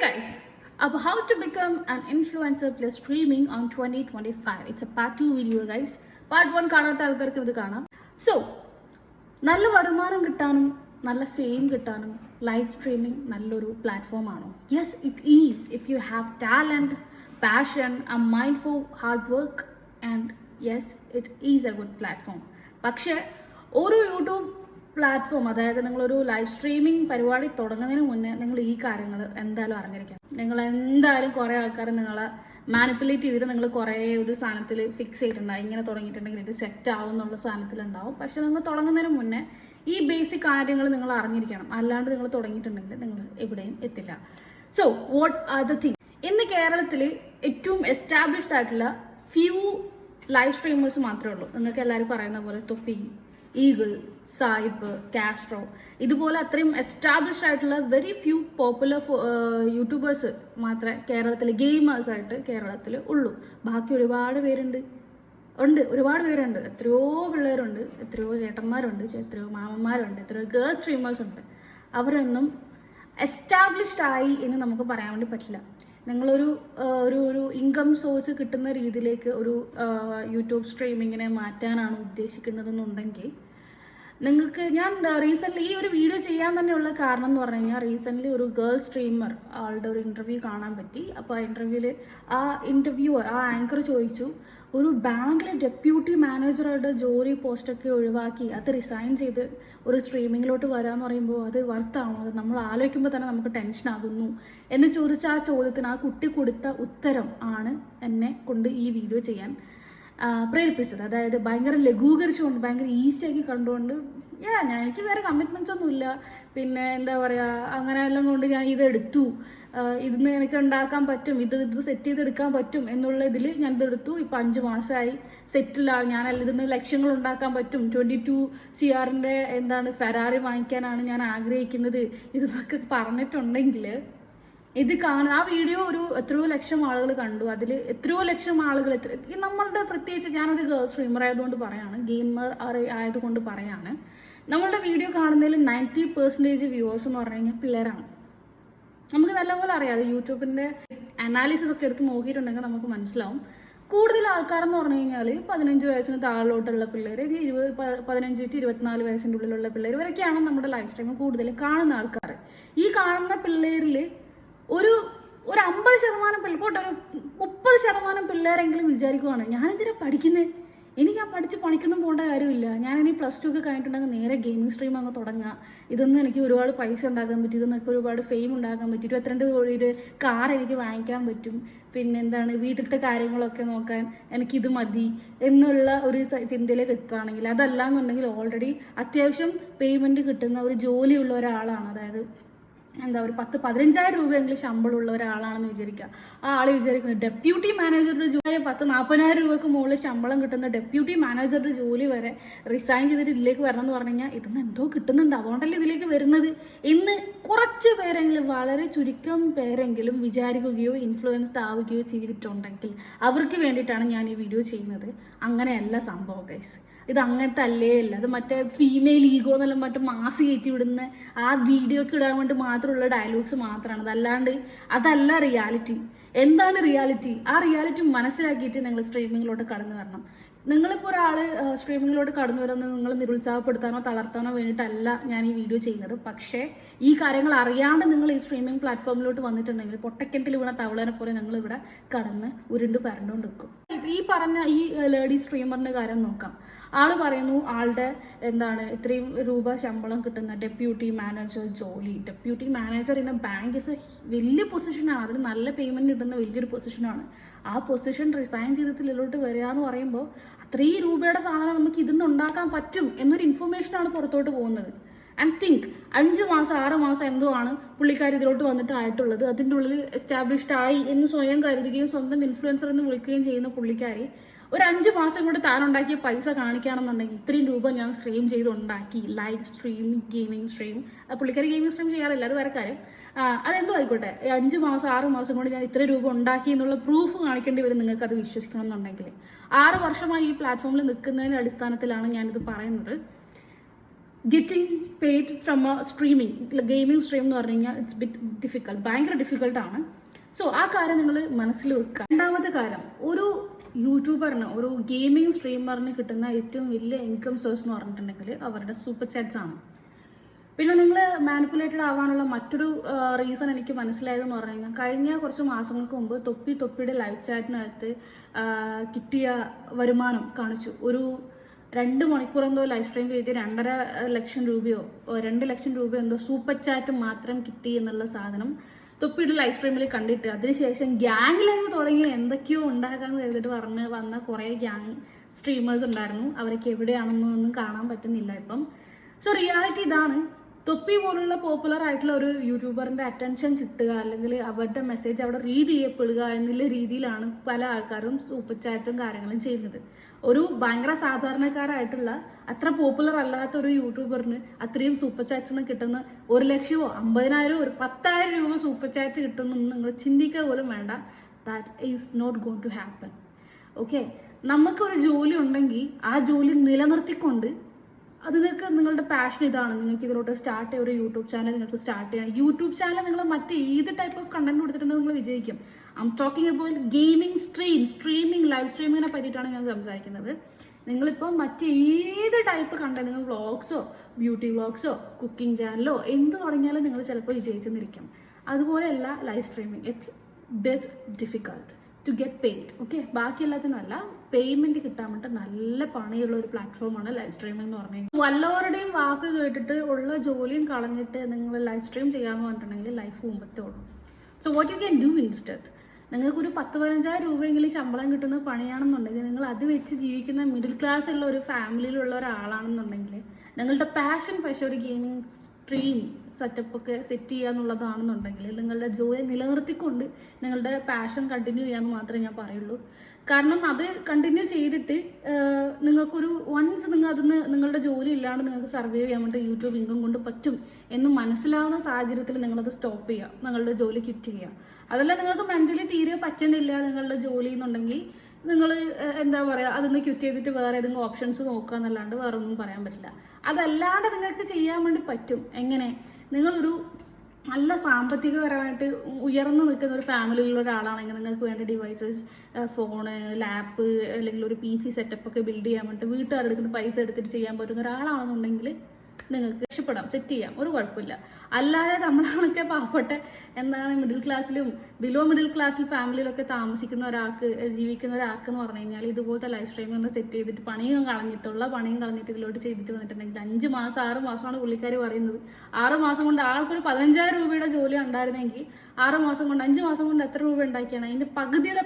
guys, about how to become an influencer plus streaming on 2025. It's a part 2 video guys. Part 1 കാണാത്ത ആൾക്കാർക്ക് ഇത് കാണാം. So, നല്ല വരുമാനം കിട്ടാനും നല്ല ഫെയിം കിട്ടാനും ലൈവ് സ്ട്രീമിംഗ് നല്ലൊരു പ്ലാറ്റ്ഫോം ആണോ? Yes it is if you have talent, passion, A mind four hard work and yes it is A good platform. പക്ഷേ ഒരു യൂട്യൂബ് പ്ലാറ്റ്ഫോം, അതായത് നിങ്ങളൊരു ലൈവ് സ്ട്രീമിംഗ് പരിപാടി തുടങ്ങുന്നതിന് മുന്നേ നിങ്ങൾ ഈ കാര്യങ്ങൾ എന്തായാലും അറിഞ്ഞിരിക്കണം. നിങ്ങൾ എന്തായാലും കുറേ ആൾക്കാർ നിങ്ങളെ മാനിപ്പുലേറ്റ് ചെയ്തിട്ട് നിങ്ങൾ കുറേ ഒരു സാധനത്തിൽ ഫിക്സ് ചെയ്തിട്ടുണ്ടാവും. ഇങ്ങനെ തുടങ്ങിയിട്ടുണ്ടെങ്കിൽ ഇത് സെറ്റ് ആവും എന്നുള്ള സാധനത്തിലുണ്ടാവും. പക്ഷെ നിങ്ങൾ തുടങ്ങുന്നതിന് മുന്നേ ഈ ബേസിക് കാര്യങ്ങൾ നിങ്ങൾ അറിഞ്ഞിരിക്കണം. അല്ലാണ്ട് നിങ്ങൾ തുടങ്ങിയിട്ടുണ്ടെങ്കിൽ നിങ്ങൾ എവിടെയും എത്തില്ല. So what are the thing? ഇന്ന് കേരളത്തിൽ ഏറ്റവും എസ്റ്റാബ്ലിഷ്ഡ് ആയിട്ടുള്ള ഫ്യൂ ലൈവ് സ്ട്രീമേഴ്സ് മാത്രമേ ഉള്ളൂ. നിങ്ങൾക്ക് എല്ലാവരും പറയുന്ന പോലെ തൊപ്പി, ഈഗിൾ, സായിബ്, കാസ്ട്രോ, ഇതുപോലെ അത്രയും എസ്റ്റാബ്ലിഷ്ഡ് ആയിട്ടുള്ള വെരി ഫ്യൂ പോപ്പുലർ യൂട്യൂബേഴ്സ് മാത്രമേ കേരളത്തിൽ ഗെയിമേഴ്സ് ആയിട്ട് കേരളത്തിൽ ഉള്ളൂ. ബാക്കി ഒരുപാട് പേരുണ്ട്, ഒരുപാട് പേരുണ്ട്. എത്രയോ പിള്ളേരുണ്ട്, എത്രയോ ചേട്ടന്മാരുണ്ട്, എത്രയോ മാമന്മാരുണ്ട്, എത്രയോ ഗേൾ സ്ട്രീമേഴ്സ് ഉണ്ട്. അവരൊന്നും എസ്റ്റാബ്ലിഷ്ഡ് ആയി എന്ന് നമുക്ക് പറയാൻ വേണ്ടി പറ്റില്ല. നിങ്ങളൊരു ഒരു ഇൻകം സോഴ്സ് കിട്ടുന്ന രീതിയിലേക്ക് ഒരു യൂട്യൂബ് സ്ട്രീമിങ്ങിനെ മാറ്റാനാണ് ഉദ്ദേശിക്കുന്നതെന്നുണ്ടെങ്കിൽ നിങ്ങൾക്ക്, ഞാൻ റീസെൻ്റ്ലി ഈ ഒരു വീഡിയോ ചെയ്യാൻ തന്നെയുള്ള കാരണം എന്ന് പറഞ്ഞു കഴിഞ്ഞാൽ, റീസെൻ്റ്ലി ഒരു ഗേൾ സ്ട്രീമർ ആളുടെ ഒരു ഇൻ്റർവ്യൂ കാണാൻ പറ്റി. അപ്പോൾ ആ ഇൻ്റർവ്യൂവിൽ ആ ആങ്കർ ചോദിച്ചു, ഒരു ബാങ്കിലെ ഡെപ്യൂട്ടി മാനേജറുടെ ജോലി പോസ്റ്റൊക്കെ ഒഴിവാക്കി അത് റിസൈൻ ചെയ്ത് ഒരു സ്ട്രീമിങ്ങിലോട്ട് വരാമെന്ന് പറയുമ്പോൾ അത് വർത്താണോ? അത് നമ്മൾ ആലോചിക്കുമ്പോൾ തന്നെ നമുക്ക് ടെൻഷൻ ആകുന്നു എന്ന് ചോദിച്ച ആ ചോദ്യത്തിന് ആ കുട്ടി കൊടുത്ത ഉത്തരം ആണ് എന്നെ കൊണ്ട് ഈ വീഡിയോ ചെയ്യാൻ പ്രേരിപ്പിച്ചത്. അതായത് ഭയങ്കര ലഘൂകരിച്ചുകൊണ്ട്, ഭയങ്കര ഈസി ആക്കി കണ്ടുകൊണ്ട്, എനിക്ക് വേറെ കമ്മിറ്റ്മെന്റ്സ് ഒന്നും ഇല്ല, പിന്നെ എന്താ പറയുക, അങ്ങനെ എല്ലാം കൊണ്ട് ഞാൻ ഇതെടുത്തു, ഇതിന്ന് എനിക്ക് ഉണ്ടാക്കാൻ പറ്റും, ഇത് സെറ്റ് ചെയ്തെടുക്കാൻ പറ്റും എന്നുള്ള ഇതിൽ ഞാൻ ഇതെടുത്തു. ഇപ്പം 5 മാസമായി സെറ്റിലാണ് ഞാൻ. ഇതിന് ലക്ഷ്യങ്ങൾ ഉണ്ടാക്കാൻ പറ്റും. 22 CR ഫെറാറി വാങ്ങിക്കാനാണ് ഞാൻ ആഗ്രഹിക്കുന്നത്. ഇതൊക്കെ പറഞ്ഞിട്ടുണ്ടെങ്കിൽ ഇത് ആ വീഡിയോ എത്രയോ ലക്ഷം ആളുകൾ കണ്ടു. അതിൽ എത്രയോ ലക്ഷം ആളുകൾ, നമ്മളുടെ, പ്രത്യേകിച്ച് ഞാനൊരു ഗേൾ സ്ട്രീമർ ആയതുകൊണ്ട് പറയാണ്, ഗെയിമർ ആയതുകൊണ്ട് പറയാണ്, നമ്മളുടെ വീഡിയോ കാണുന്നതിൽ 90% വ്യൂവേഴ്സ് എന്ന് പറഞ്ഞു കഴിഞ്ഞാൽ പിള്ളേരാണ്. നമുക്ക് നല്ലപോലെ അറിയാതെ യൂട്യൂബിന്റെ അനാലിസിസ് ഒക്കെ എടുത്ത് നോക്കിയിട്ടുണ്ടെങ്കിൽ നമുക്ക് മനസ്സിലാവും. കൂടുതൽ ആൾക്കാരെന്ന് പറഞ്ഞു കഴിഞ്ഞാൽ 15 വയസ്സിന് താഴോട്ടുള്ള പിള്ളേർ, 15 to 24 വയസ്സിൻ്റെ ഉള്ളിലുള്ള പിള്ളേർ, ഇവരൊക്കെയാണ് നമ്മുടെ ലൈഫ് സ്ട്രീം കൂടുതൽ കാണുന്ന ആൾക്കാർ. ഈ കാണുന്ന പിള്ളേരിൽ ഒരു 50% പിള്ളേർ, ഒരു 30% പിള്ളേരെങ്കിലും വിചാരിക്കുവാണ്, ഞാനിതിനെ പഠിക്കുന്നത്, എനിക്ക് ആ പഠിച്ച് പണിക്കൊന്നും പോകേണ്ട കാര്യമില്ല, ഞാനിനി +2 ഒക്കെ കഴിഞ്ഞിട്ടുണ്ടെങ്കിൽ നേരെ ഗെയിമിംഗ് സ്ട്രീം അങ്ങ് തുടങ്ങുക, ഇതൊന്നും എനിക്ക് ഒരുപാട് പൈസ ഉണ്ടാക്കാൻ പറ്റും, ഇതൊന്നൊക്കെ ഒരുപാട് ഫെയിം ഉണ്ടാക്കാൻ പറ്റും, 22 കോടിയുടെ കാർ എനിക്ക് വാങ്ങിക്കാൻ പറ്റും, പിന്നെ വീട്ടിലത്തെ കാര്യങ്ങളൊക്കെ നോക്കാൻ എനിക്കിത് മതി എന്നുള്ള ഒരു ചിന്തയിലേക്ക് എത്തുകയാണെങ്കിൽ, അതല്ല എന്നുണ്ടെങ്കിൽ ഓൾറെഡി അത്യാവശ്യം പേയ്മെന്റ് കിട്ടുന്ന ഒരു ജോലിയുള്ള ഒരാളാണ്, അതായത് ഒരു 10-15,000 രൂപയെങ്കിലും ശമ്പളമുള്ള ഒരാളാണെന്ന് വിചാരിക്കുക. ആ ആള് വിചാരിക്കുന്നത് ഡെപ്യൂട്ടി മാനേജറുടെ ജോലി, 40-40,000 രൂപയ്ക്ക് മുകളിൽ ശമ്പളം കിട്ടുന്ന ഡെപ്യൂട്ടി മാനേജറുടെ ജോലി വരെ റിസൈൻ ചെയ്തിട്ട് ഇതിലേക്ക് വരണം എന്ന് പറഞ്ഞു കഴിഞ്ഞാൽ ഇതൊന്നും എന്തോ കിട്ടുന്നുണ്ട്, അതുകൊണ്ടല്ലേ ഇതിലേക്ക് വരുന്നത് എന്ന് കുറച്ച് പേരെങ്കിലും, വളരെ ചുരുക്കം പേരെങ്കിലും വിചാരിക്കുകയോ ഇൻഫ്ലുവൻസ്ഡ് ആവുകയോ ചെയ്തിട്ടുണ്ടെങ്കിൽ അവർക്ക് വേണ്ടിയിട്ടാണ് ഞാൻ ഈ വീഡിയോ ചെയ്യുന്നത്. അങ്ങനെയല്ല സംഭവം ഗൈസ്. ഇത് അങ്ങനത്തെ അല്ലേ അല്ല. അത് മറ്റേ ഫീമെയിൽ ഈഗോ എന്നെല്ലാം മറ്റേ മാസ് കയറ്റി വിടുന്ന ആ വീഡിയോക്ക് ഇടാൻ വേണ്ടി മാത്രമുള്ള ഡയലോഗ്സ് മാത്രമാണ്. അതല്ല റിയാലിറ്റി. എന്താണ് റിയാലിറ്റി? ആ റിയാലിറ്റി മനസ്സിലാക്കിയിട്ട് നിങ്ങൾ സ്ട്രീമിങ്ങിലോട്ട് കടന്നു വരണം. നിങ്ങളിപ്പോൾ ഒരാൾ സ്ട്രീമിങ്ങിലോട്ട് കടന്നു വരുന്നത് നിങ്ങൾ നിരുത്സാഹപ്പെടുത്താനോ തളർത്താനോ വേണ്ടിയിട്ടല്ല ഞാൻ ഈ വീഡിയോ ചെയ്യുന്നത്. പക്ഷേ ഈ കാര്യങ്ങൾ അറിയാണ്ട് നിങ്ങൾ ഈ സ്ട്രീമിംഗ് പ്ലാറ്റ്ഫോമിലോട്ട് വന്നിട്ടുണ്ടെങ്കിൽ പൊട്ടക്കിണറ്റിൽ വീണ തവളനെ പോലെ നിങ്ങൾ ഇവിടെ കടന്ന് ഉരുണ്ട് പരണ്ടുകൊണ്ട് നിൽക്കും. ഈ പറഞ്ഞ ഈ ലേഡി സ്ട്രീമറിന്റെ കാര്യം നോക്കാം. ആള് പറയുന്നു, ആളുടെ ഇത്രയും രൂപ ശമ്പളം കിട്ടുന്ന ഡെപ്യൂട്ടി മാനേജർ ജോലി, deputy manager in A bank is A വലിയ പൊസിഷനാണ്, അതിന് നല്ല പേയ്മെന്റ് കിട്ടുന്ന വലിയൊരു പൊസിഷനാണ്. ആ പൊസിഷൻ റിസൈൻ ചെയ്തിട്ട് ഇതിലോട്ട് വരിക എന്ന് പറയുമ്പോൾ അത്രയും രൂപയുടെ സാധനം നമുക്ക് ഇതിന്ന് ഉണ്ടാക്കാൻ പറ്റും എന്നൊരു ഇൻഫർമേഷനാണ് പുറത്തോട്ട് പോകുന്നത്. ആൻഡ് തിങ്ക് 5 മാസം 6 മാസം എന്തോ ആണ് പുള്ളിക്കാർ ഇതിലോട്ട് വന്നിട്ട് ആയിട്ടുള്ളത്. അതിൻ്റെ ഉള്ളിൽ എസ്റ്റാബ്ലിഷ്ഡ് ആയി എന്ന് സ്വയം കരുതുകയും സ്വന്തം ഇൻഫ്ലുവൻസർ എന്ന് വിളിക്കുകയും ചെയ്യുന്ന പുള്ളിക്കാരി ഒരു 5 മാസം കൊണ്ട് താനുണ്ടാക്കിയ പൈസ കാണിക്കുകയാണെന്നുണ്ടെങ്കിൽ, ഇത്രയും രൂപ ഞാൻ സ്ട്രീം ചെയ്ത് ഉണ്ടാക്കി, ലൈവ് സ്ട്രീം, ഗെയിമിംഗ് സ്ട്രീം, പുള്ളിക്കാരി ഗെയിമിംഗ് സ്ട്രീം ചെയ്യാറില്ല, അത് വേറെ കാര്യം, അതെന്തോ ആയിക്കോട്ടെ, 5 മാസം 6 മാസം കൊണ്ട് ഞാൻ ഇത്ര രൂപ ഉണ്ടാക്കി എന്നുള്ള പ്രൂഫ് കാണിക്കേണ്ടി വരും നിങ്ങൾക്ക് അത് വിശ്വസിക്കണം എന്നുണ്ടെങ്കിൽ. 6 വർഷമായി ഈ പ്ലാറ്റ്ഫോമിൽ നിൽക്കുന്നതിന്റെ അടിസ്ഥാനത്തിലാണ് ഞാനിത് പറയുന്നത്. Getting paid from A streaming gaming stream എന്ന് പറഞ്ഞു കഴിഞ്ഞാൽ ഇറ്റ്സ് ബിറ്റ് ഡിഫിക്കൽട്ട്, ഭയങ്കര ഡിഫിക്കൽട്ടാണ്. സോ ആ കാര്യം നിങ്ങൾ മനസ്സിൽ വെക്കുക. രണ്ടാമത്തെ കാര്യം, ഒരു യൂട്യൂബറിന് ഒരു ഗെയിമിംഗ് സ്ട്രീമറിന് കിട്ടുന്ന ഏറ്റവും വലിയ ഇൻകം സോഴ്സ് എന്ന് പറഞ്ഞിട്ടുണ്ടെങ്കിൽ അവരുടെ സൂപ്പർ ചാറ്റ്സ് ആണ്. പിന്നെ നിങ്ങൾ മാനിപ്പുലേറ്റഡ് ആവാനുള്ള മറ്റൊരു റീസൺ എനിക്ക് മനസ്സിലായതെന്ന് പറഞ്ഞു കഴിഞ്ഞാൽ കഴിഞ്ഞ കുറച്ച് മാസങ്ങൾക്ക് മുമ്പ് തൊപ്പിയുടെ ലൈവ് ചാറ്റിനകത്ത് കിട്ടിയ വരുമാനം കാണിച്ചു. ഒരു 2 മണിക്കൂർ എന്തോ ലൈവ് സ്ട്രീം ചെയ്ത് 2.5 ലക്ഷം രൂപയോ 2 ലക്ഷം രൂപയോ എന്തോ സൂപ്പർ ചാറ്റ് മാത്രം കിട്ടി എന്നുള്ള സാധനം തൊപ്പിയുടെ ലൈവ് സ്ട്രീമിൽ കണ്ടിട്ട് അതിനുശേഷം ഗ്യാങ് ലൈവ് തുടങ്ങി എന്തൊക്കെയോ ഉണ്ടാക്കാന്ന് ചെയ്തിട്ട് വന്ന കുറേ ഗ്യാങ് സ്ട്രീമേഴ്സ് ഉണ്ടായിരുന്നു. അവരൊക്കെ എവിടെയാണെന്നൊന്നും കാണാൻ പറ്റുന്നില്ല ഇപ്പം. സോ റിയാലിറ്റി ഇതാണ്. തൊപ്പി പോലുള്ള പോപ്പുലർ ആയിട്ടുള്ള ഒരു യൂട്യൂബറിന്റെ അറ്റൻഷൻ കിട്ടുക അല്ലെങ്കിൽ അവരുടെ മെസ്സേജ് അവിടെ റീഡ് ചെയ്യപ്പെടുക എന്നുള്ള രീതിയിലാണ് പല ആൾക്കാരും സൂപ്പർ ചാറ്റും കാര്യങ്ങളും ചെയ്യുന്നത്. ഒരു ഭയങ്കര സാധാരണക്കാരായിട്ടുള്ള അത്ര പോപ്പുലർ അല്ലാത്ത ഒരു യൂട്യൂബറിന് അത്രയും സൂപ്പർ ചാറ്റ്സിന് കിട്ടുന്ന 1 ലക്ഷമോ 50,000 ഒരു 10,000 രൂപ സൂപ്പർ ചാറ്റ് കിട്ടുമെന്ന് നിങ്ങൾ ചിന്തിക്കുക പോലും വേണ്ട. That is not going to happen. Okay, നമുക്കൊരു ജോലി ഉണ്ടെങ്കിൽ ആ ജോലി നിലനിർത്തിക്കൊണ്ട് അത് നിങ്ങളുടെ പാഷൻ ഇതാണ്, നിങ്ങൾക്ക് ഇതിലോട്ട് സ്റ്റാർട്ട് ചെയ്യുക, ഒരു യൂട്യൂബ് ചാനൽ നിങ്ങൾക്ക് സ്റ്റാർട്ട് ചെയ്യാം. യൂട്യൂബ് ചാനൽ നിങ്ങൾ മറ്റ് ഏത് ടൈപ്പ് ഓഫ് കണ്ടന്റ് കൊടുത്തിട്ടുണ്ടെങ്കിൽ നിങ്ങൾ വിജയിക്കും. I am talking about gaming streaming live സ്ട്രീമിങ്ങിനെ പറ്റിയിട്ടാണ് ഞാൻ സംസാരിക്കുന്നത്. നിങ്ങളിപ്പോൾ മറ്റ് ഏത് ടൈപ്പ് കണ്ടന്റ്, നിങ്ങൾ വ്ളോഗ്സോ ബ്യൂട്ടി വ്ളോഗ്സോ കുക്കിംഗ് ചാനലോ എന്ത് തുടങ്ങിയാലും നിങ്ങൾ ചിലപ്പോൾ വിജയിച്ചെന്നിരിക്കും. അതുപോലെയല്ല live streaming. It's big difficult to get paid. Okay, ബാക്കി എല്ലാത്തിനല്ല, പേയ്മെന്റ് കിട്ടാൻ വേണ്ടി നല്ല പണിയുള്ള ഒരു പ്ലാറ്റ്ഫോമാണ് ലൈവ് സ്ട്രീമിംഗ് എന്ന് പറഞ്ഞു കഴിഞ്ഞാൽ. വല്ലവരുടെയും വാക്ക് കേട്ടിട്ട് ഉള്ള ജോലിയും കളഞ്ഞിട്ട് നിങ്ങൾ ലൈവ് സ്ട്രീം ചെയ്യാമെന്ന് പറഞ്ഞിട്ടുണ്ടെങ്കിൽ ലൈഫ് മുമ്പത്തേ ഉള്ളൂ. So what you can do instead, നിങ്ങൾക്കൊരു 10-15,000 രൂപയെങ്കിലും ശമ്പളം കിട്ടുന്ന പണിയാണെന്നുണ്ടെങ്കിൽ നിങ്ങൾ അത് വെച്ച് ജീവിക്കുന്ന മിഡിൽ ക്ലാസ് ഉള്ള ഒരു ഫാമിലിയിലുള്ള ഒരാളാണെന്നുണ്ടെങ്കിൽ നിങ്ങളുടെ പാഷൻ പക്ഷേ ഒരു ഗെയിമിംഗ് സ്ട്രീം സെറ്റപ്പ് ഒക്കെ സെറ്റ് ചെയ്യുക എന്നുള്ളതാണെന്നുണ്ടെങ്കിൽ നിങ്ങളുടെ ജോലി നിലനിർത്തിക്കൊണ്ട് നിങ്ങളുടെ പാഷൻ കണ്ടിന്യൂ ചെയ്യാമെന്ന് മാത്രമേ ഞാൻ പറയുള്ളൂ. കാരണം അത് കണ്ടിന്യൂ ചെയ്തിട്ട് നിങ്ങൾക്കൊരു വൺസ് നിങ്ങളുടെ ജോലി ഇല്ലാണ്ട് നിങ്ങൾക്ക് സർവൈവ് ചെയ്യാൻ വേണ്ടി യൂട്യൂബ് ഇൻകം കൊണ്ട് പറ്റും എന്ന് മനസ്സിലാവുന്ന സാഹചര്യത്തിൽ നിങ്ങളത് സ്റ്റോപ്പ് ചെയ്യുക, നിങ്ങളുടെ ജോലി ക്വിറ്റ് ചെയ്യുക. അതല്ല നിങ്ങൾക്ക് മെന്റലി തീരെ പറ്റുന്നില്ല നിങ്ങളുടെ ജോലി എന്നുണ്ടെങ്കിൽ നിങ്ങൾ എന്താ പറയുക, അതൊന്ന് ക്വിറ്റ് ചെയ്തിട്ട് വേറെ ഏതെങ്കിലും ഓപ്ഷൻസ് നോക്കുക എന്നല്ലാണ്ട് വേറെ ഒന്നും പറയാൻ പറ്റില്ല. അതല്ലാണ്ട് നിങ്ങൾക്ക് ചെയ്യാൻ വേണ്ടി പറ്റും. എങ്ങനെ? നിങ്ങളൊരു നല്ല സാമ്പത്തികപരമായിട്ട് ഉയർന്നു നിൽക്കുന്ന ഒരു ഫാമിലിയിലുള്ള ഒരാളാണെങ്കിൽ നിങ്ങൾക്ക് വേണ്ട ഡിവൈസസ്, ഫോണ്, ലാപ്പ് അല്ലെങ്കിൽ ഒരു PC സെറ്റപ്പ് ഒക്കെ ബിൽഡ് ചെയ്യാൻ വേണ്ടി വീട്ടുകാരുടെ അടുത്ത് പൈസ എടുത്തിട്ട് ചെയ്യാൻ പറ്റുന്ന ഒരാളാണെന്നുണ്ടെങ്കിൽ നിങ്ങൾക്ക് രക്ഷപ്പെടാം, സെറ്റ് ചെയ്യാം, ഒരു കുഴപ്പമില്ല. അല്ലാതെ നമ്മളൊക്കെ പാവപ്പെട്ട എന്താണ് മിഡിൽ ക്ലാസ്സിലും ബിലോ മിഡിൽ ക്ലാസ്സിൽ ഫാമിലിയിലൊക്കെ താമസിക്കുന്ന ഒരാൾക്ക്, ജീവിക്കുന്ന ഒരാൾക്ക് എന്ന് പറഞ്ഞു കഴിഞ്ഞാൽ ഇതുപോലത്തെ ലൈവ് സ്ട്രീമിംഗ് ഒന്ന് സെറ്റ് ചെയ്തിട്ട് പണിയും കളഞ്ഞിട്ട് ഇതിലോട്ട് ചെയ്തിട്ട് വന്നിട്ടുണ്ടെങ്കിൽ 5 മാസം 6 മാസമാണ് പുള്ളിക്കാർ പറയുന്നത്. 6 മാസം കൊണ്ട് ആൾക്കൊരു 15,000 രൂപയുടെ ജോലി ഉണ്ടായിരുന്നെങ്കിൽ 6 മാസം കൊണ്ട് 5 മാസം കൊണ്ട് എത്ര രൂപ ഉണ്ടാക്കിയാണ്? അതിന്റെ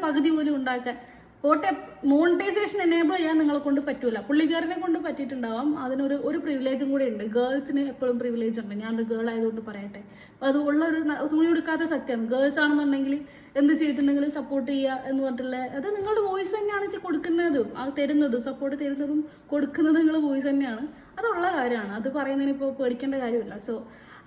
പകുതി പോലും ഉണ്ടാക്കാൻ പോട്ടെ. മോണിറ്റൈസേഷൻ എനേബിൾ ചെയ്യാൻ നിങ്ങളെ കൊണ്ട് പറ്റൂല, പുള്ളിക്കാരനെ കൊണ്ട് പറ്റിയിട്ടുണ്ടാവാം. അതിനൊരു പ്രിവിലേജും കൂടെ ഉണ്ട്. ഗേൾസിന് എപ്പോഴും പ്രിവിലേജ് ഉണ്ട്. ഞാനൊരു ഗേൾ ആയതുകൊണ്ട് പറയട്ടെ. അത് ഉള്ള ഒരു തുണി കൊടുക്കാത്ത സത്യമാണ്. ഗേൾസ് ആണെന്നുണ്ടെങ്കിൽ എന്ത് ചെയ്തിട്ടുണ്ടെങ്കിലും സപ്പോർട്ട് ചെയ്യുക എന്ന് പറഞ്ഞിട്ടുള്ള അത് നിങ്ങളുടെ വോയിസ് തന്നെയാണ് കൊടുക്കുന്നതും തരുന്നതും സപ്പോർട്ട് തരുന്നതും കൊടുക്കുന്നതും നിങ്ങളുടെ വോയിസ് തന്നെയാണ്. അതുള്ള കാര്യമാണ്. അത് പറയുന്നതിന് ഇപ്പോൾ പേടിക്കേണ്ട കാര്യമില്ല. സോ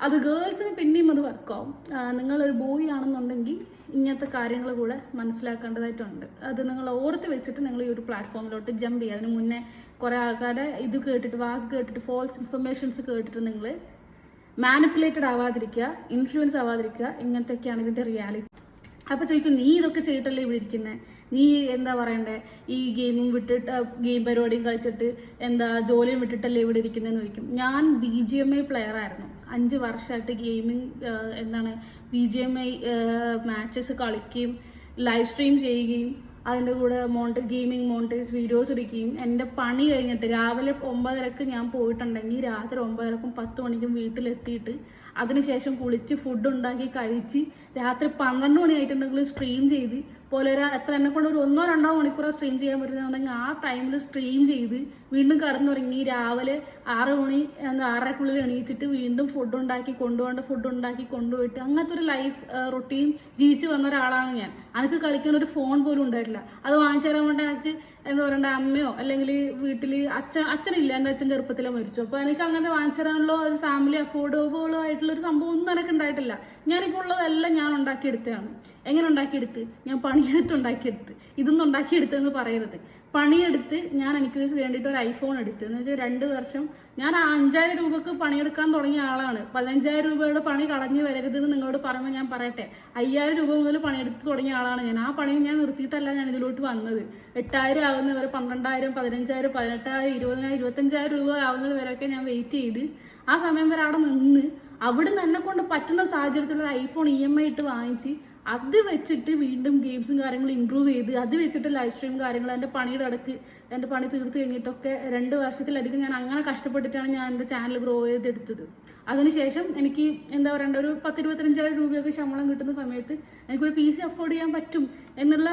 അത് ഗേൾസിന് പിന്നെയും അത് വർക്കാവും. നിങ്ങളൊരു ബോയ് ആണെന്നുണ്ടെങ്കിൽ ഇങ്ങനത്തെ കാര്യങ്ങൾ കൂടെ മനസ്സിലാക്കേണ്ടതായിട്ടുണ്ട്. അത് നിങ്ങൾ ഓർത്ത് വെച്ചിട്ട് നിങ്ങൾ ഈ ഒരു പ്ലാറ്റ്ഫോമിലോട്ട് ജമ്പ് ചെയ്യുക. അതിന് മുന്നേ കുറേ ആൾക്കാരെ ഇത് കേട്ടിട്ട് വാക്ക് കേട്ടിട്ട് ഫോൾസ് ഇൻഫർമേഷൻസ് കേട്ടിട്ട് നിങ്ങൾ മാനിപ്പുലേറ്റഡ് ആവാതിരിക്കുക, ഇൻഫ്ലുവൻസ് ആവാതിരിക്കുക. ഇങ്ങനത്തെയൊക്കെയാണ് ഇതിൻ്റെ റിയാലിറ്റി. അപ്പോൾ ചോദിക്കും, നീ ഇതൊക്കെ ചെയ്തിട്ടല്ലേ ഇവിടെ ഇരിക്കുന്നത്, നീ എന്താ പറയണ്ടേ, ഈ ഗെയിമും വിട്ടിട്ട് ഗെയിം പരിപാടിയും കളിച്ചിട്ട് എന്താ ജോലിയും വിട്ടിട്ടല്ലേ ഇവിടെ ഇരിക്കുന്നതെന്ന് ചോദിക്കും. ഞാൻ BGMI പ്ലെയർ ആയിരുന്നു. 5 വർഷമായിട്ട് ഗെയിമിംഗ് BGMI മാച്ചസ് കളിക്കുകയും ലൈവ് സ്ട്രീം ചെയ്യുകയും അതിൻ്റെ കൂടെ ഗെയിമിംഗ് മോണിറ്റൈസ് വീഡിയോസ് എടുക്കുകയും എൻ്റെ പണി കഴിഞ്ഞിട്ട് രാവിലെ 9:30 ഞാൻ പോയിട്ടുണ്ടെങ്കിൽ രാത്രി 9:30 10 മണിക്കും വീട്ടിലെത്തിയിട്ട് അതിനുശേഷം കുളിച്ച് ഫുഡ് ഉണ്ടാക്കി കഴിച്ച് രാത്രി 12 മണിയായിട്ടുണ്ടെങ്കിൽ സ്ട്രീം ചെയ്ത് പോലെ എത്ര എന്നെ കൊണ്ട് ഒരു 1-2 മണിക്കൂറോ സ്ട്രീം ചെയ്യാൻ പറ്റുന്നുണ്ടെങ്കിൽ ആ ടൈമിൽ സ്ട്രീം ചെയ്ത് വീണ്ടും കടന്നുറങ്ങി രാവിലെ 6 മണി 6:30 എണീച്ചിട്ട് വീണ്ടും ഫുഡ് ഉണ്ടാക്കി കൊണ്ടുപോയിട്ട് അങ്ങനത്തെ ഒരു ലൈഫ് റൊട്ടീൻ ജീവിച്ച് വന്ന ഒരാളാണ് ഞാൻ. എനിക്ക് കളിക്കാൻ ഒരു ഫോൺ പോലും ഉണ്ടായിട്ടില്ല. അത് വാങ്ങിച്ചു തരാൻ വേണ്ടി എനിക്ക് എന്താ പറയണ്ട അമ്മയോ അല്ലെങ്കിൽ വീട്ടിൽ അച്ഛനില്ല, എൻ്റെ അച്ഛൻ ചെറുപ്പത്തിലോ മരിച്ചു. അപ്പോൾ എനിക്ക് അങ്ങനെ വാങ്ങിച്ചു തരാനുള്ള ഒരു ഫാമിലി അഫോർഡബിളോ ആയിട്ടുള്ള ഒരു സംഭവം ഒന്നും എനിക്ക് ഉണ്ടായിട്ടില്ല. ഞാനിപ്പോൾ ഉള്ളതെല്ലാം ഞാൻ ഉണ്ടാക്കിയെടുത്തതാണ്. എങ്ങനെ ഉണ്ടാക്കിയെടുത്ത്? ഞാൻ പണിയെടുത്ത് ഉണ്ടാക്കിയെടുത്ത്. ഇതൊന്നും ഉണ്ടാക്കിയെടുത്തെന്ന് പറയരുത്. പണിയെടുത്ത് ഞാൻ എനിക്ക് വേണ്ടിയിട്ട് ഒരു ഐഫോൺ എടുത്തു. എന്ന് വെച്ചാൽ 2 വർഷം ഞാൻ 5000 രൂപക്ക് പണിയെടുക്കാൻ തുടങ്ങിയ ആളാണ്. 15000 രൂപയുടെ പണി കളഞ്ഞു വരരുതെന്ന് നിങ്ങളോട് പറയുമ്പോൾ ഞാൻ പറയട്ടെ, 5000 രൂപ മുതൽ പണിയെടുത്ത് തുടങ്ങിയ ആളാണ് ഞാൻ. ആ പണി ഞാൻ നിർത്തിയിട്ടല്ല ഞാൻ ഇതിലോട്ട് വന്നത്. 8000 ആവുന്നത് വരെ, 12000, 15000, 18000, 20000, 25000 രൂപ ആവുന്നത് വരെയൊക്കെ ഞാൻ വെയിറ്റ് ചെയ്ത് ആ സമയം വരെ അവിടെ നിന്ന് അവിടുന്ന് എന്നെ കൊണ്ട് പറ്റുന്ന സാഹചര്യത്തിലുള്ള ഐഫോൺ EMI ഇട്ട് വാങ്ങിച്ച് അത് വെച്ചിട്ട് വീണ്ടും ഗെയിംസും കാര്യങ്ങളും ഇമ്പ്രൂവ് ചെയ്ത് അത് വെച്ചിട്ട് ലൈവ് സ്ട്രീം കാര്യങ്ങൾ എൻ്റെ പണിയുടെ ഇടയ്ക്ക് എൻ്റെ പണി തീർത്ത് കഴിഞ്ഞിട്ടൊക്കെ 2 വർഷത്തിലധികം ഞാൻ അങ്ങനെ കഷ്ടപ്പെട്ടിട്ടാണ് ഞാൻ എൻ്റെ ചാനൽ ഗ്രോ ചെയ്തെടുത്തത്. അതിനുശേഷം എനിക്ക് എന്താ പറയണ്ട, ഒരു 10-25,000 രൂപയൊക്കെ ശമ്പളം കിട്ടുന്ന സമയത്ത് എനിക്കൊരു PC അഫോർഡ് ചെയ്യാൻ പറ്റും എന്നുള്ള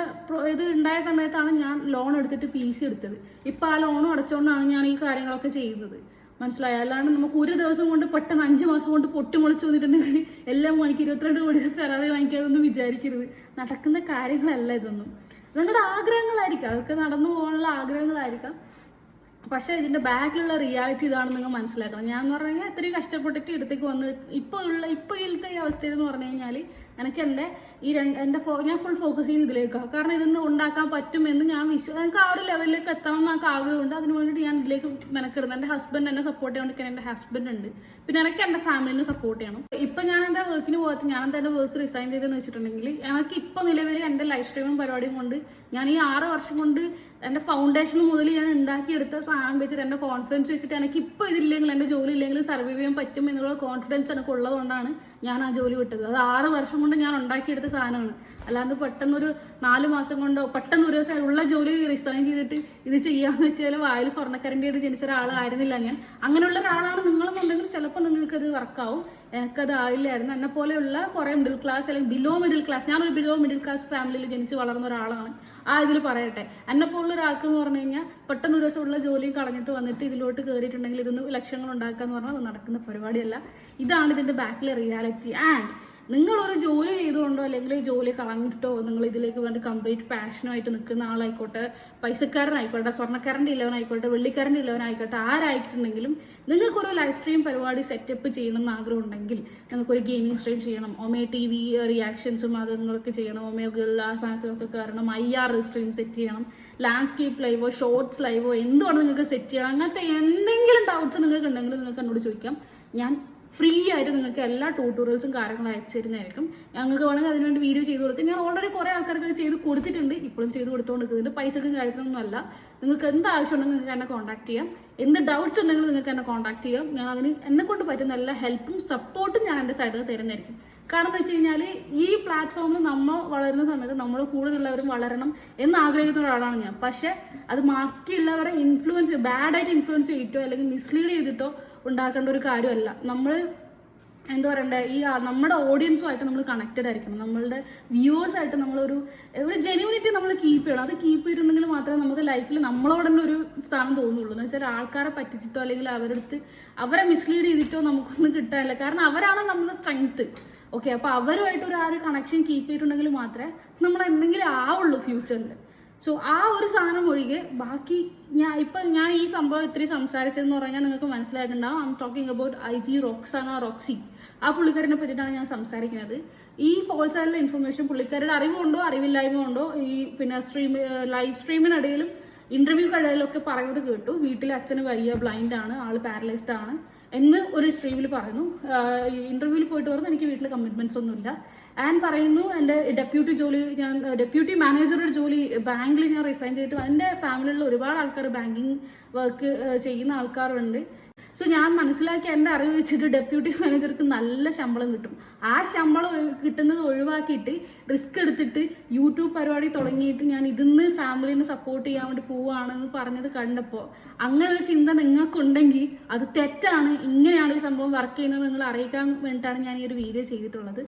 ഇത് ഉണ്ടായ സമയത്താണ് ഞാൻ ലോൺ എടുത്തിട്ട് PC എടുത്തത്. ഇപ്പം ആ ലോണും അടച്ചുകൊണ്ടാണ് ഞാൻ ഈ കാര്യങ്ങളൊക്കെ ചെയ്യുന്നത്. മനസ്സിലായി? അല്ലാണ്ട് നമുക്ക് ഒരു ദിവസം കൊണ്ട് പെട്ടെന്ന് 5 മാസം കൊണ്ട് പൊട്ടിമുളച്ച് വന്നിട്ടുണ്ടെങ്കിൽ എല്ലാം മണിക്ക് 22 കോടി ഫെറാറി വാങ്ങിക്കാതൊന്നും വിചാരിക്കരുത്. നടക്കുന്ന കാര്യങ്ങളല്ല ഇതൊന്നും. നിങ്ങളുടെ ആഗ്രഹങ്ങളായിരിക്കാം, അതൊക്കെ നടന്നു പോകാനുള്ള ആഗ്രഹങ്ങളായിരിക്കാം. പക്ഷെ ഇതിന്റെ ബാക്കിലുള്ള റിയാലിറ്റി ഇതാണെന്ന് നിങ്ങൾ മനസ്സിലാക്കണം. ഞാൻ എന്ന് പറഞ്ഞു കഴിഞ്ഞാൽ ഇത്രയും കഷ്ടപ്പെട്ടിട്ട് ഇടത്തേക്ക് വന്ന് ഇപ്പോഴത്തെ ഈ അവസ്ഥയിൽ എന്ന് പറഞ്ഞു കഴിഞ്ഞാൽ എനിക്ക് എൻ്റെ ഞാൻ ഫുൾ ഫോക്കസ് ചെയ്യുന്ന ഇതിലേക്കാണ്. കാരണം ഇതൊന്നും ഉണ്ടാക്കാൻ പറ്റുമെന്ന് ഞാൻ എനിക്ക് ആ ഒരു ലെവലിലേക്ക് എത്തണം എന്നൊക്കെ ആഗ്രഹമുണ്ട്. അതിന് വേണ്ടിയിട്ട് ഞാൻ ഇതിലേക്ക് മെനക്കെടുന്നത്. എൻ്റെ ഹസ്ബൻഡ് എന്നെ സപ്പോർട്ട് ചെയ്യാൻ എൻ്റെ ഹസ്ബൻഡ് ഉണ്ട്. പിന്നെ എനിക്ക് എൻ്റെ ഫാമിലിനെ സപ്പോർട്ട് ചെയ്യണം. ഇപ്പൊ ഞാൻ എൻ്റെ വർക്കിന് പോകാത്ത ഞാൻ എൻ്റെ വർക്ക് റിസൈൻ ചെയ്തെന്ന് വെച്ചിട്ടുണ്ടെങ്കിൽ എനിക്ക് ഇപ്പൊ നിലവിൽ എൻ്റെ ലൈഫ് സ്ട്രീമും പരിപാടിയും കൊണ്ട് ഞാൻ ഈ 6 വർഷം കൊണ്ട് എൻ്റെ ഫൗണ്ടേഷൻ മുതൽ ഞാൻ ഉണ്ടാക്കിയെടുത്ത സാധനം വെച്ചിട്ട് എൻ്റെ കോൺഫിഡൻസ് വെച്ചിട്ട് എനിക്ക് ഇപ്പോൾ ഇതില്ലെങ്കിൽ എൻ്റെ ജോലി ഇല്ലെങ്കിൽ സർവൈവ് ചെയ്യാൻ പറ്റും എന്നുള്ള കോൺഫിഡൻസ് എനിക്ക് ഉള്ളതുകൊണ്ടാണ് ഞാൻ ആ ജോലി വിട്ടത്. അത് 6 വർഷം കൊണ്ട് ഞാൻ ഉണ്ടാക്കിയെടുത്ത സാധനമാണ്. അല്ലാണ്ട് പെട്ടെന്നൊരു 4 മാസം കൊണ്ടോ പെട്ടെന്ന് ഒരു ദിവസം ഉള്ള ജോലി റിസൈൻ ചെയ്തിട്ട് ഇത് ചെയ്യാന്ന് വെച്ചാൽ വായിൽ സ്വർണ്ണക്കരണ്ടിയായിട്ട് ജനിച്ച ഒരാളായിരുന്നില്ല ഞാൻ. അങ്ങനെയുള്ള ഒരാളാണ് നിങ്ങളെന്നുണ്ടെങ്കിൽ ചിലപ്പോൾ നിങ്ങൾക്കത് വർക്കാവും. എനിക്കത് ആയില്ലായിരുന്നു. എന്നെ പോലെയുള്ള കുറെ മിഡിൽ ക്ലാസ് അല്ലെങ്കിൽ ബിലോ മിഡിൽ ക്ലാസ്, ഞാനൊരു ബിലോ മിഡിൽ ക്ലാസ് ഫാമിലിയിൽ ജനിച്ച് വളർന്ന ഒരാളാണ്. ഇതിൽ പറയട്ടെ, എന്നെ പോലുള്ള ഒരാൾക്ക് എന്ന് പറഞ്ഞു കഴിഞ്ഞാൽ പെട്ടെന്ന് ഒരു ദിവസം ഉള്ള ജോലി കളഞ്ഞിട്ട് വന്നിട്ട് ഇതിലോട്ട് കയറിയിട്ടുണ്ടെങ്കിൽ ഇതൊന്ന് ലക്ഷങ്ങൾ ഉണ്ടാക്കുക എന്ന് പറഞ്ഞാൽ അത് നടക്കുന്ന പരിപാടിയല്ല. ഇതാണ് ഇതിന്റെ ബാക്കിലെ റിയാലിറ്റി. ആൻഡ് നിങ്ങളൊരു ജോലി ചെയ്തുകൊണ്ടോ അല്ലെങ്കിൽ ജോലി കളഞ്ഞിട്ടോ നിങ്ങൾ ഇതിലേക്ക് വേണ്ടി കംപ്ലീറ്റ് പാഷനായിട്ട് നിൽക്കുന്ന ആളായിക്കോട്ടെ, പൈസക്കാരനായിക്കോട്ടെ, സ്വർണ്ണക്കാരൻ്റെ ഇല്ലവനായിക്കോട്ടെ, വെള്ളിക്കാരൻ്റെ ഇല്ലവനായിക്കോട്ടെ, ആരായിട്ടുണ്ടെങ്കിലും നിങ്ങൾക്കൊരു ലൈവ് സ്ട്രീം പരിപാടി സെറ്റപ്പ് ചെയ്യണം എന്ന് ആഗ്രഹം ഉണ്ടെങ്കിൽ നിങ്ങൾക്കൊരു ഗെയിമിംഗ് സ്ട്രീം ചെയ്യണം, ഒമേ TV റിയാക്ഷൻസും അതുങ്ങളൊക്കെ ചെയ്യണം, ഒമേഗിൽ ആ സാധനത്തിലൊക്കെ കയറണം, IR സ്ട്രീം സെറ്റ് ചെയ്യണം, ലാൻഡ്സ്കേപ്പ് ലൈവോ ഷോർട്സ് ലൈവോ എന്തുകൊണ്ട് നിങ്ങൾക്ക് സെറ്റ് ചെയ്യണം. അങ്ങനത്തെ എന്തെങ്കിലും ഡൗട്ട്സ് നിങ്ങൾക്ക് ഉണ്ടെങ്കിൽ നിങ്ങൾക്ക് എന്നോട് ചോദിക്കാം. ഞാൻ ഫ്രീ ആയിട്ട് നിങ്ങൾക്ക് എല്ലാ ട്യൂട്ടോറിയൽസും കാര്യങ്ങളും അയച്ചു തരുന്നതായിരിക്കും. ഞങ്ങൾക്ക് വേണമെങ്കിൽ അതിനുവേണ്ടി വീഡിയോ ചെയ്ത് കൊടുക്കും. ഞാൻ ഓൾറെഡി കുറേ ആൾക്കാർക്ക് ചെയ്ത് കൊടുത്തിട്ടുണ്ട്, ഇപ്പോഴും ചെയ്ത് കൊടുത്തുകൊണ്ടിരിക്കുന്നുണ്ട്. പൈസക്കും കാര്യത്തിനൊന്നും അല്ല. നിങ്ങൾക്ക് എന്ത് ആവശ്യം ഉണ്ടെങ്കിൽ നിങ്ങൾക്ക് എന്നെ കോൺടാക്ട് ചെയ്യാം. എന്ത് ഡൗട്ട്സ് ഉണ്ടെങ്കിലും നിങ്ങൾക്ക് എന്നെ കോൺടാക്ട് ചെയ്യാം. ഞാൻ അതിന് എന്നെ കൊണ്ട് പറ്റുന്ന എല്ലാ ഹെൽപ്പും സപ്പോർട്ടും ഞാൻ എൻ്റെ സൈഡിൽ നിന്ന് തരുന്നതായിരിക്കും. കാരണം എന്ന് വെച്ച് കഴിഞ്ഞാൽ ഈ പ്ലാറ്റ്ഫോമിൽ നമ്മൾ വളരുന്ന സമയത്ത് നമ്മൾ കൂടുതലുള്ളവരും വളരണം എന്ന് ആഗ്രഹിക്കുന്ന ഒരാളാണ് ഞാൻ. പക്ഷെ അത് ബാക്കിയുള്ളവരെ ബാഡായിട്ട് ഇൻഫ്ലുവൻസ് ചെയ്തിട്ടോ അല്ലെങ്കിൽ മിസ്ലീഡ് ചെയ്തിട്ടോ ഉണ്ടാക്കേണ്ട ഒരു കാര്യമല്ല. നമ്മൾ എന്താ പറയണ്ടേ, നമ്മുടെ ഓഡിയൻസുമായിട്ട് നമ്മൾ കണക്റ്റഡ് ആയിരിക്കണം. നമ്മളുടെ വ്യൂവേഴ്സായിട്ട് നമ്മളൊരു ജെന്യൂനിറ്റി നമ്മൾ കീപ്പ് ചെയ്യണം. അത് കീപ്പ് ചെയ്തിട്ടുണ്ടെങ്കിൽ മാത്രമേ നമുക്ക് ലൈഫിൽ നമ്മളോട് തന്നെ ഒരു സ്ഥാനം തോന്നുള്ളൂ. എന്ന് വെച്ചാൽ ആൾക്കാരെ പറ്റിച്ചിട്ടോ അല്ലെങ്കിൽ അവരെ മിസ്ലീഡ് ചെയ്തിട്ടോ നമുക്കൊന്നും കിട്ടാനില്ല. കാരണം അവരാണ് നമ്മുടെ സ്ട്രെങ്ത്. ഓക്കെ, അപ്പൊ അവരുമായിട്ട് ഒരു കണക്ഷൻ കീപ്പ് ചെയ്തിട്ടുണ്ടെങ്കിൽ മാത്രമേ നമ്മൾ എന്തെങ്കിലും ആവുള്ളൂ ഫ്യൂച്ചറിൽ. സോ ആ ഒരു സാധനം ഒഴികെ ബാക്കി ഞാൻ ഈ സംഭവം ഇത്രയും സംസാരിച്ചതെന്ന് പറഞ്ഞാൽ നിങ്ങൾക്ക് മനസ്സിലായിട്ടുണ്ടാവും. I am talking about IG റോക്സി. ആ പുള്ളിക്കാരനെ പറ്റിയിട്ടാണ് ഞാൻ സംസാരിക്കുന്നത്. ഈ ഫോൾസ് ആയിട്ടുള്ള ഇൻഫർമേഷൻ പുള്ളിക്കാരുടെ അറിവുകൊണ്ടോ അറിവില്ലായ്മ കൊണ്ടോ പിന്നെ ലൈവ് സ്ട്രീമിനിടയിലും ഇന്റർവ്യൂക്കിടയിലൊക്കെ പറയുന്നത് കേട്ടു. വീട്ടിലെ അച്ഛന് വയ്യ, ബ്ലൈൻഡ് ആണ്, ആള് പാരലൈസ്ഡ് ആണ് എന്ന് ഒരു സ്ട്രീമിൽ പറയുന്നു. ഇന്റർവ്യൂവിൽ പോയിട്ട് പറഞ്ഞു എനിക്ക് വീട്ടിൽ കമ്മിറ്റ്മെന്റ്സ് ഒന്നുമില്ല. ആൻഡ് പറയുന്നു എൻ്റെ ഡെപ്യൂട്ടി മാനേജറുടെ ജോലി ബാങ്കിൽ ഞാൻ റിസൈൻ ചെയ്തിട്ട് എൻ്റെ ഫാമിലിയിലുള്ള ഒരുപാട് ആൾക്കാർ ബാങ്കിങ് വർക്ക് ചെയ്യുന്ന ആൾക്കാരുണ്ട്. സോ ഞാൻ മനസ്സിലാക്കി എൻ്റെ അറിവ് വെച്ചിട്ട് ഡെപ്യൂട്ടി മാനേജർക്ക് നല്ല ശമ്പളം കിട്ടും. ആ ശമ്പളം കിട്ടുന്നത് ഒഴിവാക്കിയിട്ട് റിസ്ക് എടുത്തിട്ട് യൂട്യൂബ് പരിപാടി തുടങ്ങിയിട്ട് ഞാൻ ഇതിന്ന് ഫാമിലിനെ സപ്പോർട്ട് ചെയ്യാൻ വേണ്ടി പോവുകയാണെന്ന് പറഞ്ഞത് കണ്ടപ്പോൾ അങ്ങനെ ഒരു ചിന്ത നിങ്ങൾക്കുണ്ടെങ്കിൽ അത് തെറ്റാണ്. ഇങ്ങനെയാണ് ഈ സംഭവം വർക്ക് ചെയ്യുന്നത് നിങ്ങൾ അറിയിക്കാൻ വേണ്ടിയിട്ടാണ് ഞാൻ ഈ ഒരു വീഡിയോ ചെയ്തിട്ടുള്ളത്.